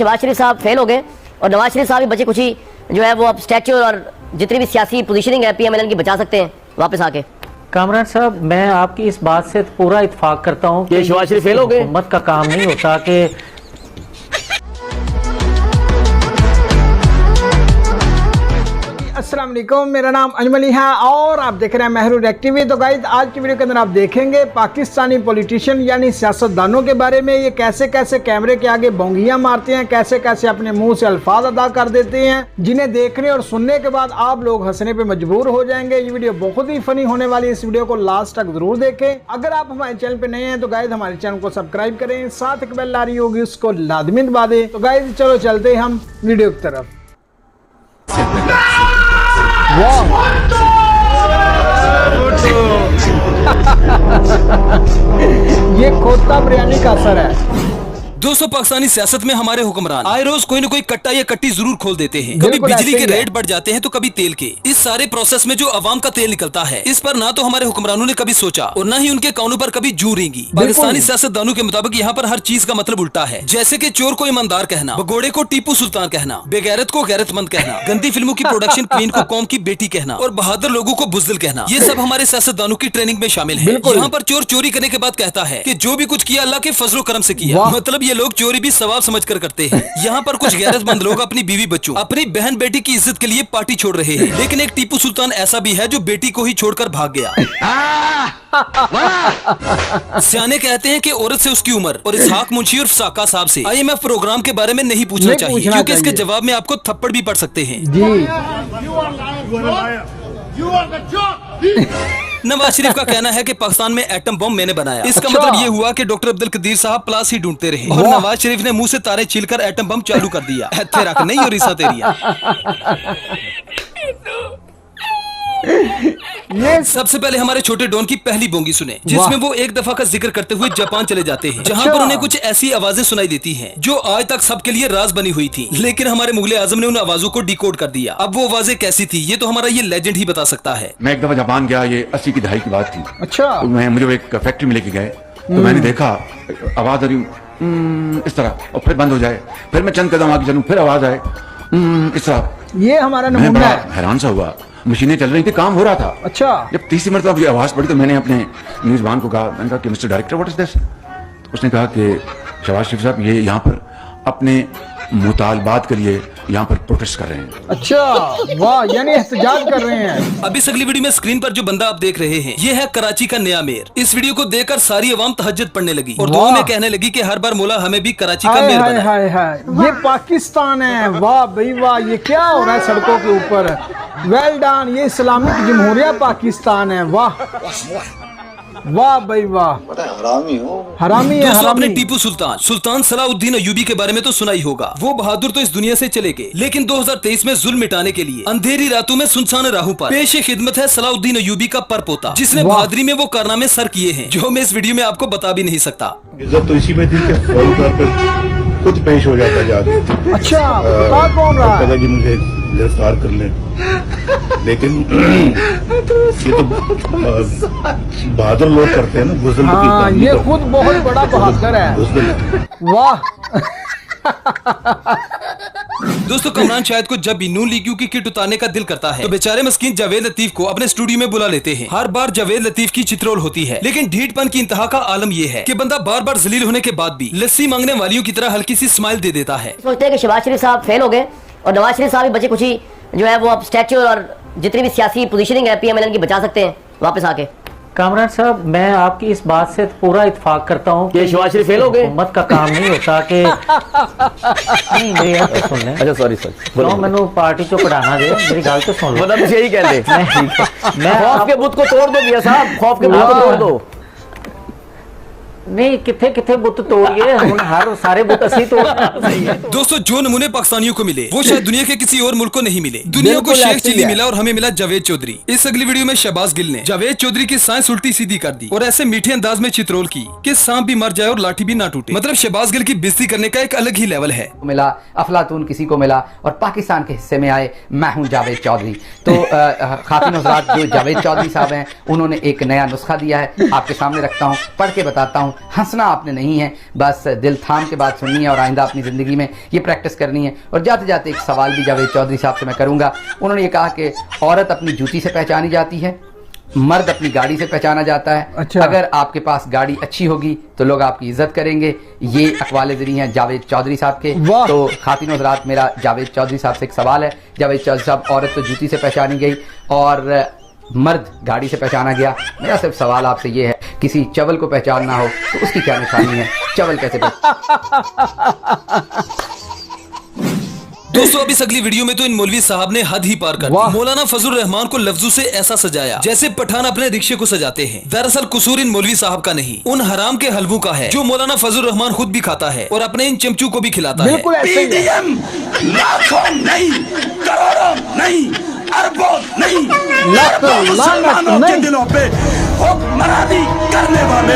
शहबाज शरीफ साहब फेल हो गए और नवाज शरीफ साहब ही बचे कुछ ही जो है वो अब स्टैच्यू और जितनी भी सियासी पोजीशनिंग है पीएमएलएन की बचा सकते हैं वापस आके। कामरान साहब, मैं आपकी इस बात से पूरा इत्फाक करता हूँ कि शहबाज शरीफ फेल हो गए। हुकूमत का काम नहीं होता कि अस्सलाम वालेकुम, मेरा नाम अजमली है और आप देख रहे हैं महरू रिएक्ट टीवी। तो गाइस, आज की वीडियो के अंदर आप देखेंगे पाकिस्तानी पॉलिटिशियन यानी सियासतदानों के बारे में। ये कैसे कैसे कैमरे के आगे बोंगियां मारते हैं, कैसे कैसे अपने मुंह से अल्फाज अदा कर देते हैं, जिन्हें देखने और सुनने के बाद आप लोग हंसने पे मजबूर हो जाएंगे। ये वीडियो बहुत ही फनी होने वाली है, इस वीडियो को लास्ट तक जरूर देखें। अगर आप हमारे चैनल पे नए हैं तो गाइस हमारे चैनल को सब्सक्राइब करें, साथ एक बेल आ रही होगी उसको लाजमी दबा दें। तो गाइस चलो चलते हैं हम वीडियो की तरफ। ये खोता बिरयानी का असर है। दोस्तों, पाकिस्तानी सियासत में हमारे हुक्मरान आए रोज कोई न कोई कट्टा या कट्टी जरूर खोल देते हैं। कभी बिजली के रेट बढ़ जाते हैं तो कभी तेल के। इस सारे प्रोसेस में जो अवाम का तेल निकलता है, इस पर ना तो हमारे हुक्मरानों ने कभी सोचा और न ही उनके कानों पर कभी जू रेंगी। पाकिस्तानी सियासतदानों के मुताबिक यहाँ पर हर चीज का मतलब उल्टा है। जैसे की चोर को ईमानदार कहना, भगोड़े को टीपू सुल्तान कहना, बेगैरत को गैरतमंद कहना, गंदी फिल्मों की प्रोडक्शन क्वीन को कौम की बेटी कहना और बहादुर लोगों को बुज़दिल कहना, ये सब हमारे सियासतदानों की ट्रेनिंग में शामिल है। यहाँ पर चोर चोरी करने के बाद कहता है कि जो भी कुछ किया अल्लाह के फजलो करम से किया। मतलब ये लोग चोरी भी समझकर करते हैं। यहाँ पर कुछ गैरतमंद लोग अपनी बीवी बच्चों, अपनी बहन बेटी की इज्जत के लिए पार्टी छोड़ रहे हैं। लेकिन एक टीपू सुल्तान ऐसा भी है जो बेटी को ही छोड़कर भाग गया। सियाने कहते हैं कि औरत से उसकी उम्र और इसहाक मुंशी और साका साहब से IMF प्रोग्राम के बारे में नहीं पूछना चाहिए, क्योंकि इसके जवाब में आपको थप्पड़ भी पड़ सकते हैं। नवाज शरीफ का कहना है कि पाकिस्तान में एटम बम मैंने बनाया। इसका मतलब ये हुआ कि डॉक्टर अब्दुल कदीर साहब प्लास ही ढूंढते रहे और नवाज शरीफ ने मुंह से तारे छीलकर एटम बम चालू कर दिया। तेरा नहीं हो रिसा तेरिया। ये सबसे पहले हमारे छोटे डॉन की पहली बोंगी सुने, जिसमें वो एक दफा का जिक्र करते हुए जापान चले जाते हैं, जहाँ पर उन्हें कुछ ऐसी आवाजें सुनाई देती हैं जो आज तक सबके लिए राज बनी हुई थी। लेकिन हमारे मुगले आजम ने उन आवाजों को डिकोड कर दिया। अब वो आवाजें कैसी थी ये तो हमारा ये लेजेंड ही बता सकता है। मैं एक दफा जापान गया, ये 80 की दहाई की बात थी। अच्छा। मुझे एक फैक्ट्री में लेके गए तो मैंने देखा आवाज आ रही इस तरह और फिर बंद हो जाए, फिर मैं चंद कदम आगे चलूं फिर आवाज आए इस तरह। ये हमारा नमूना है। हैरान सा हुआ, मशीनें चल रही थी, काम हो रहा था। अच्छा। जब तीसरी मरतबा ये आवाज पड़ी तो मैंने अपने मेजबान को कहा, मैंने कहा कि mister director what is this. तो उसने कहा कि शहबाज शरीफ साहब ये यहाँ पर अपने मुतालबात के लिए यहाँ पर प्रोटेस्ट कर रहे हैं। अच्छा, वाह, यानी एहतजाज कर रहे हैं। अब इस अगली वीडियो में स्क्रीन पर जो बंदा आप देख रहे हैं ये है कराची का नया मेयर। इस वीडियो को देखकर सारी अवाम तहज्जुद पढ़ने लगी और दुआ में कहने लगी कि हर बार मौला हमें भी कराची का मेयर बनाए। ये पाकिस्तान है। वाह भाई वाह, ये क्या हो रहा है सड़कों के ऊपर। वेल डन, ये इस्लामिक जमहूरिया पाकिस्तान है। वाह वाह भाई वाह, हरामी है। दोस्तों, अपने टीपू सुल्तान सलाउद्दीन अयूबी के बारे में तो सुना ही होगा। वो बहादुर तो इस दुनिया से चले गए, लेकिन 2023 में जुल्म मिटाने के लिए अंधेरी रातों में सुनसान राहों पर पेश खिदमत है सलाउद्दीन अयूबी का परपोता, जिसने बहादुरी में वो कारनामे सर किए हैं जो मैं इस वीडियो में आपको बता भी नहीं सकता। इज्जत तो इसी में थी कि फौरी तौर पर खुद पेश हो जाता जाके। अच्छा, कौन रहा है? जी मुझे गिरफ्तार कर ले, लेकिन ये तो बहादुर लोग करते हैं ना, बुज़दिल। हाँ, ये खुद बहुत बड़ा बहादुर है। वाह। दोस्तों, कमरान शाहिद को जब भी नून लीग की किट उतारने का दिल करता है तो बेचारे मस्कीन जावेद लतीफ को अपने स्टूडियो में बुला लेते हैं। हर बार जावेद लतीफ की चित्रोल होती है, लेकिन ढीठपन की इंतहा का आलम ये है कि बंदा बार बार जलील होने के बाद भी लस्सी मांगने वालियों की तरह हल्की सी स्माइल दे देता है। सोचते हैं कि शहबाज शरीफ साहब फेल हो गए और नवाज शरीफ साहब ही बचे कुछ ही जो है वो अब स्टैच्यू और जितनी भी सियासी पोजीशनिंग है पीएमएलएन की बचा सकते हैं वापस आके। कामरान साहब, मैं आपकी इस बात से पूरा इत्फाक करता हूँ कि शहबाज शरीफ फेल हो गए। हुकूमत का काम नहीं होता कि नहीं मेरी बात तो सुन लें। अच्छा सॉरी बोलो, मैंने पार्टी चो पढ़ाना दे, मेरी गल तो सुन लो। मतलब यही कहते मैं खौफ के बुत को तोड़ दो मियां साहब, खौफ के बुत को तोड़ दो। नहीं, किथे किथे बुत तोड़िए, हम हर सारे बुत असली तोड़। दोस्तों, जो नमूने पाकिस्तानियों को मिले वो शायद दुनिया के किसी और मुल्क को नहीं मिले। दुनिया को शेख चिल्ली मिला और हमें मिला जावेद चौधरी। इस अगली वीडियो में शहबाज गिल ने जावेद चौधरी की साइंस उल्टी सीधी कर दी और ऐसे मीठे अंदाज में चित्रोल की कि सांप भी मर जाए और लाठी भी ना टूटे। मतलब शहबाज गिल की बेइज्जती करने का एक अलग ही लेवल है। मिला अफलातून किसी को मिला और पाकिस्तान के हिस्से में आए मैं हूं जावेद चौधरी। तो खातिन हज़रात, जो जावेद चौधरी साहब हैं उन्होंने एक नया नुस्खा दिया है, आपके सामने रखता हूं, पढ़ के बताता हूं हंसना आपने नहीं है, बस दिल थाम के बात सुननी है और आइंदा अपनी ज़िंदगी में ये प्रैक्टिस करनी है। और जाते जाते एक सवाल भी जावेद चौधरी साहब से मैं करूँगा। उन्होंने ये कहा कि औरत अपनी जूती से पहचानी जाती है, मर्द अपनी गाड़ी से पहचाना जाता है। अच्छा। अगर आपके पास गाड़ी अच्छी होगी तो लोग आपकी इज्जत करेंगे। ये अकवाले ज़री हैं जावेद चौधरी साहब के। वाह। तो खातिन हज़रात, मेरा जावेद चौधरी साहब से एक सवाल है। जावेद चौधरी साहब, औरत तो जूती से पहचानी गई और मर्द गाड़ी से पहचाना गया। मेरा सिर्फ सवाल आपसे ये है, किसी चवल को पहचानना हो तो उसकी क्या निशानी है? चवल कैसे दोस्तों, अब इस अगली वीडियो में तो इन मौलवी साहब ने हद ही पार कर दी। वाह। मौलाना फजल रहमान को लफ्जों से ऐसा सजाया जैसे पठान अपने रिक्शे को सजाते हैं। दरअसल कसूर इन मौलवी साहब का नहीं, उन हराम के हलवों का है जो मौलाना फजल रहमान खुद भी खाता है और अपने इन चमचू को भी खिलाता है। बिल्कुल ऐसे ही है। लाखों नहीं, करोड़ों नहीं, अरबों नहीं, लाखों मुसलमानों के नहीं। दिलों पे हुक्मरानी करने वाले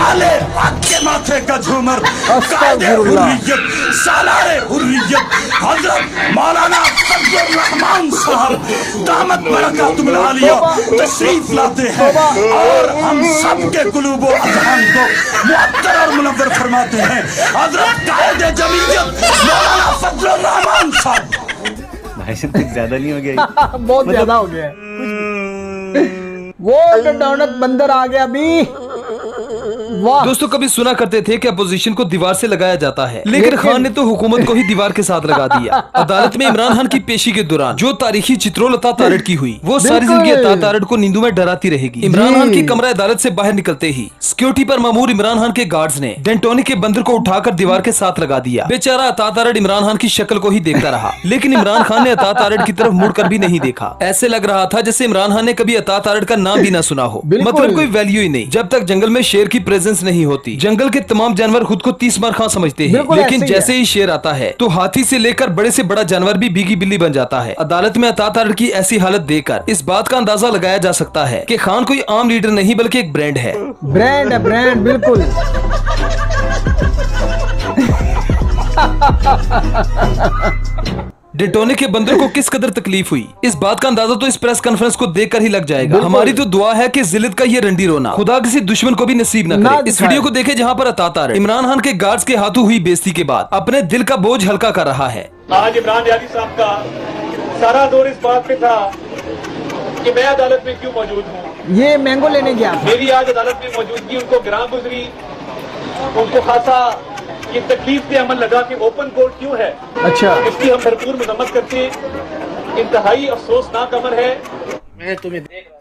आले हक के माथे का झूमर, कायदे हुर्रियत, सालारे हुर्रियत, हजरत मौलाना फजल रहमान साहब दामत बरकातुहुल आलिया तशरीफ लाते हैं और हम सब के कुलूब व अज़हान को मुअत्तर और मुनव्वर फरमाते हैं। हजरत कायदे जमीयत मौलाना फजल रहमान साहब। ज्यादा नहीं हो गया? बहुत ज्यादा हो गया है। वो तो डॉनट बंदर आ गया अभी। वाह। दोस्तों, कभी सुना करते थे कि अपोजिशन को दीवार से लगाया जाता है, लेकिन खान ने तो हुकूमत को ही दीवार के साथ लगा दिया। अदालत में इमरान खान की पेशी के दौरान जो तारीखी चित्रोल अता तारड़ की हुई, वो सारी जिंदगी अता तारड़ को नींदों में डराती रहेगी। इमरान खान की कमरा अदालत से बाहर निकलते ही सिक्योरिटी पर मामूर इमरान खान के गार्ड्स ने डेंटोनिक के बंदर को उठाकर दीवार के साथ लगा दिया। बेचारा अता तारड़ इमरान खान की शक्ल को ही देखता रहा, लेकिन इमरान खान ने अता तारड़ की तरफ मुड़कर भी नहीं देखा। ऐसे लग रहा था जैसे इमरान खान ने कभी अता तारड़ का नाम भी ना सुना हो। मतलब कोई वैल्यू ही नहीं। जब तक जंगल में शेर की प्रेजेंस नहीं होती, जंगल के तमाम जानवर खुद को 30 मार खां समझते हैं, लेकिन जैसे ही शेर आता है तो हाथी से लेकर बड़े से बड़ा जानवर भी भीगी बिल्ली बन जाता है। अदालत में अता तारड़ की ऐसी हालत देखकर इस बात का अंदाजा लगाया जा सकता है कि खान कोई आम लीडर नहीं बल्कि एक ब्रांड है। ब्रांड है, ब्रांड, बिल्कुल। डेंटोनिक के बंदर को किस कदर तकलीफ हुई, इस बात का अंदाजा तो इस प्रेस कॉन्फ्रेंस को देखकर ही लग जाएगा। हमारी तो दुआ है कि जिल्लत का ये रंडी रोना खुदा किसी दुश्मन को भी नसीब न करे। इस वीडियो को देखे जहां पर अता तारड़ इमरान खान के गार्ड्स के हाथों हुई बेइज्जती के बाद अपने दिल का बोझ हल्का कर रहा है। आज इमरान यादी साहब का सारा दौर इस बात पे था कि मैं अदालत में क्यों मौजूद हूँ। ये मैंगो लेने गया था। मेरी आज अदालत में मौजूदगी उनको गिरां गुजरी, उनको खासा ये तकलीफ पे अमल लगा कि ओपन कोर्ट क्यों है। अच्छा। इसकी हम भरपूर मजम्मत करते हैं। इंतहाई अफसोसनाक अमर है। मैं तुम्हें देख रहा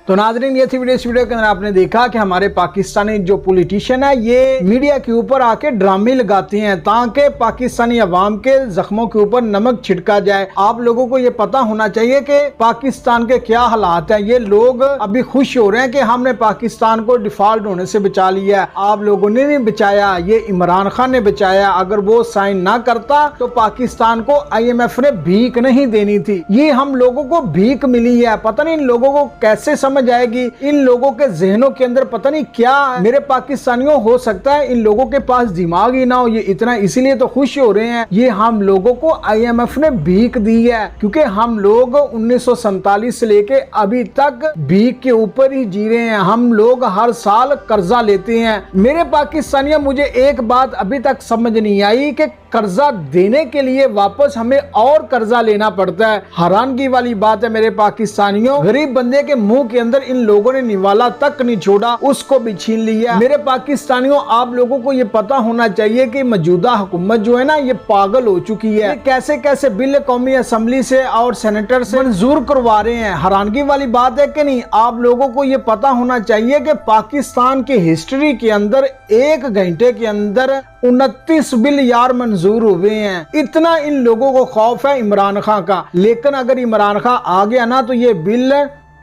तो नाज़रीन, ये थी वीडियो। इस वीडियो के अंदर आपने देखा कि हमारे पाकिस्तानी जो पॉलिटिशियन है ये मीडिया के ऊपर आके ड्रामे लगाते हैं ताकि पाकिस्तानी अवाम के जख्मों के ऊपर नमक छिड़का जाए। आप लोगों को ये पता होना चाहिए कि पाकिस्तान के क्या हालात हैं। ये लोग अभी खुश हो रहे हैं कि हमने पाकिस्तान को डिफॉल्ट होने से बचा लिया। आप लोगों ने नहीं बचाया, ये इमरान खान ने बचाया। अगर वो साइन ना करता तो पाकिस्तान को IMF ने भीख नहीं देनी थी। ये हम लोगों को भीख मिली है। पता नहीं इन लोगों को कैसे समझ आएगी, इन लोगों के जहनों के अंदर पता नहीं क्या। मेरे पाकिस्तानियों, हो सकता है इन लोगों के पास दिमाग ही ना हो, ये इतना इसीलिए तो खुश हो रहे हैं। ये हम लोगों को IMF ने भीख दी है क्योंकि हम लोग 1947 से लेके अभी तक भीख के ऊपर ही जी रहे हैं। हम लोग हर साल कर्जा लेते हैं। मेरे पाकिस्तानियों, मुझे एक बात अभी तक समझ नहीं आई कि कर्जा देने के लिए वापस हमें और कर्जा लेना पड़ता है। हैरानगी वाली बात है मेरे पाकिस्तानियों। गरीब बंदे के मुंह के अंदर इन लोगों ने निवाला तक नहीं छोड़ा, उसको भी छीन लिया। मेरे पाकिस्तानियों, आप लोगों को ये पता होना चाहिए कि मौजूदा हुकूमत जो है ना, ये पागल हो चुकी है। कैसे कैसे बिल कौमी असेंबली से और सेनेटर से मंजूर करवा रहे हैं। हैरानगी वाली बात है कि नहीं। आप लोगों को ये पता होना चाहिए कि पाकिस्तान की हिस्ट्री के अंदर 1 घंटे के अंदर 29 बिल यार मंजूर हुए हैं। इतना इन लोगों को खौफ है इमरान खान का। लेकिन अगर इमरान खान आ गया ना तो ये बिल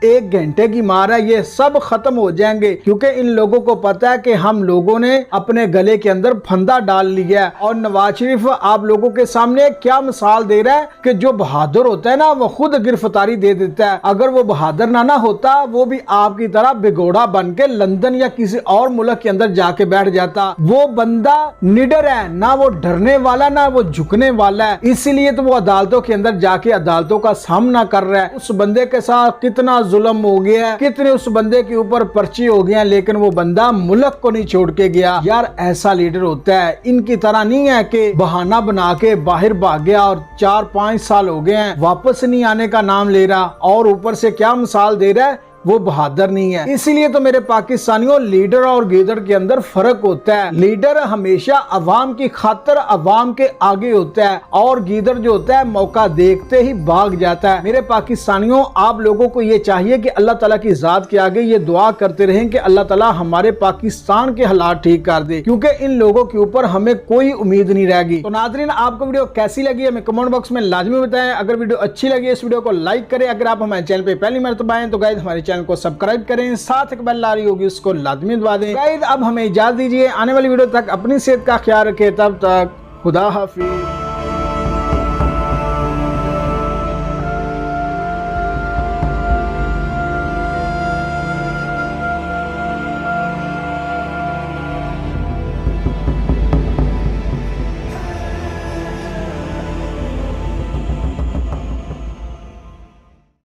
1 घंटे की मार है, ये सब खत्म हो जाएंगे क्योंकि इन लोगों को पता है कि हम लोगों ने अपने गले के अंदर फंदा डाल लिया है। और नवाज शरीफ आप लोगों के सामने क्या मिसाल दे रहा है कि जो बहादुर होता है ना वो खुद गिरफ्तारी दे देता है। अगर वो बहादुर ना होता वो भी आपकी तरह बेगोड़ा बन के लंदन या किसी और मुल्क के अंदर जाके बैठ जाता। वो बंदा निडर है, ना वो डरने वाला ना वो झुकने वाला है। इसीलिए तो वो अदालतों के अंदर जाके अदालतों का सामना कर रहा है। उस बंदे के साथ कितना जुल्म हो गया, कितने उस बंदे के ऊपर पर्ची हो गया, लेकिन वो बंदा मुल्क को नहीं छोड़ के गया। यार ऐसा लीडर होता है, इनकी तरह नहीं है कि बहाना बना के बाहर भाग गया और 4-5 साल हो गए हैं वापस नहीं आने का नाम ले रहा, और ऊपर से क्या मिसाल दे रहा है, वो बहादुर नहीं है। इसीलिए तो मेरे पाकिस्तानियों, लीडर और गीदड़ के अंदर फर्क होता है। लीडर हमेशा अवाम की खातिर अवाम के आगे होता है, और गीदड़ जो होता है मौका देखते ही भाग जाता है। मेरे पाकिस्तानियों, आप लोगों को ये चाहिए कि अल्लाह ताला की जात के आगे ये दुआ करते रहें कि अल्लाह ताला हमारे पाकिस्तान के हालात ठीक कर दे, क्योंकि इन लोगों के ऊपर हमें कोई उम्मीद नहीं रहेगी। तो नाज़रीन, आपको वीडियो कैसी लगी हमें कमेंट बॉक्स में लाजमी बताएं। अगर वीडियो अच्छी लगी इस वीडियो को लाइक करें। अगर आप हमारे चैनल पे पहली मर्तबा आए तो गाइस हमारे चैनल को सब्सक्राइब करें, साथ एक बेल आ रही होगी उसको लाजमी दबा दें। गाइस अब हमें इजाजत दीजिए, आने वाली वीडियो तक अपनी सेहत का ख्याल रखें, तब तक खुदा हाफिज।